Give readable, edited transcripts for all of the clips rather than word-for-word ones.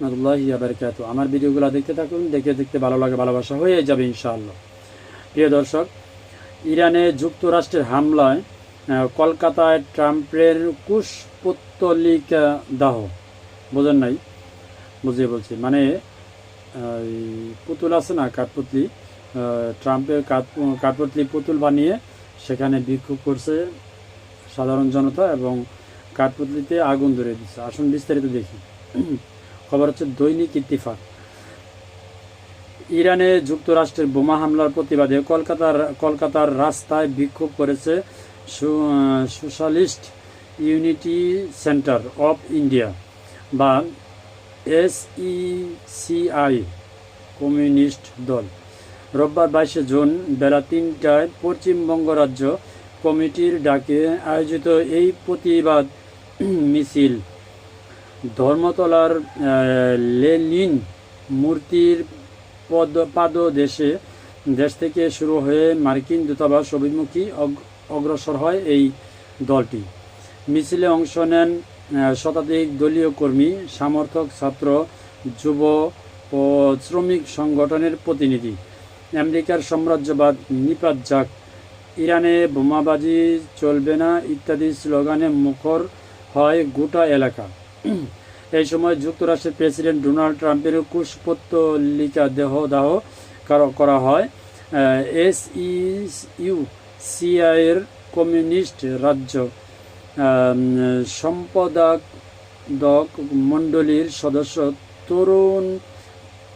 রাহমাতুল্লাহি ওয়া বারাকাতুহু। আমার ভিডিওগুলো দেখতে থাকুন, দেখে দেখতে ভালো লাগে, ভালোবাসা হয়ে যাবে ইনশাআল্লাহ। প্রিয় দর্শক, ইরানে যুক্তরাষ্ট্রের হামলায় কলকাতায় ট্রাম্পের কুশপুত্তলিকা দাহ। বোঝেন নাই? বুঝিয়ে বলছি, মানে পুতুল আছে না, কাঠপুতলি, ট্রাম্পের কাঠপুতলি পুতুল বানিয়ে সেখানে বিক্ষোভ করছে সাধারণ জনতা এবং কাঠপুতলিতে আগুন ধরে দিচ্ছে। আসুন বিস্তারিত দেখি। খবর হচ্ছে দৈনিক ইত্তেফাক। ইরানে যুক্তরাষ্ট্রের বোমা হামলার প্রতিবাদে কলকাতার রাস্তায় বিক্ষোভ করেছে socialist unity centre of India বা SECI কমিউনিস্ট দল। রোববার 22 জুন বেলা 3টায় পশ্চিমবঙ্গ রাজ্য কমিটির ডাকে আয়োজিত এই প্রতিবাদ মিছিল ধর্মতলার লেনিন মূর্তির দেশ থেকে শুরু হয়ে মার্কিন দূতাবাস অভিমুখী অগ্রসর হয় এই দলটি। মিছিলে অংশ নেন শতাধিক দলীয় কর্মী, সমর্থক, ছাত্র, যুব ও শ্রমিক সংগঠনের প্রতিনিধি। আমেরিকার সাম্রাজ্যবাদ নিপাত যাক, ইরানে বোমাবাজি চলবে না ইত্যাদি স্লোগানে মুখর হয় গোটা এলাকা। এই সময় যুক্তরাষ্ট্রের প্রেসিডেন্ট ডোনাল্ড ট্রাম্পের কুশপুত্তলিকা দেহদাহ করা হয়। SECI-এর কমিউনিস্ট রাজ্য সম্পাদক মণ্ডলীর সদস্য তরুণ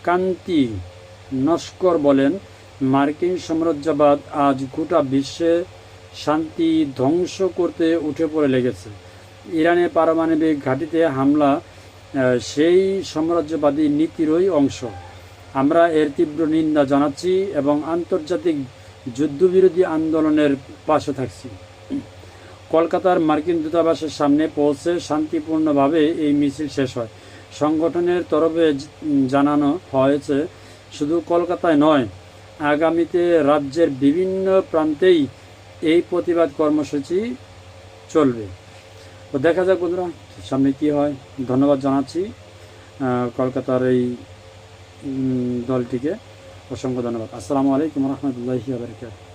কান্তি নস্কর বলেন, মার্কিন সাম্রাজ্যবাদ আজ গোটা বিশ্বে শান্তি ধ্বংস করতে উঠে পড়ে লেগেছে। ইরানের পারমাণবিক ঘাঁটিতে হামলা সেই সাম্রাজ্যবাদী নীতিরই অংশ। আমরা এর তীব্র নিন্দা জানাচ্ছি এবং আন্তর্জাতিক যুদ্ধবিরোধী আন্দোলনের পাশে থাকছি। কলকাতার মার্কিন দূতাবাসের সামনে পৌঁছে শান্তিপূর্ণভাবে এই মিছিল শেষ হয়। সংগঠনের তরফে জানানো হয়েছে, শুধু কলকাতায় নয়, আগামীতে রাজ্যের বিভিন্ন প্রান্তেই এই প্রতিবাদ কর্মসূচি চলবে। তো দেখা যাক বন্ধুরা সামনে কি হয়। ধন্যবাদ জানাচ্ছি কলকাতার এই দলটিকে, অসংখ্য ধন্যবাদ। আসসালামু আলাইকুম রহমতুল্লাহি ওয়া বারাকাতুহু।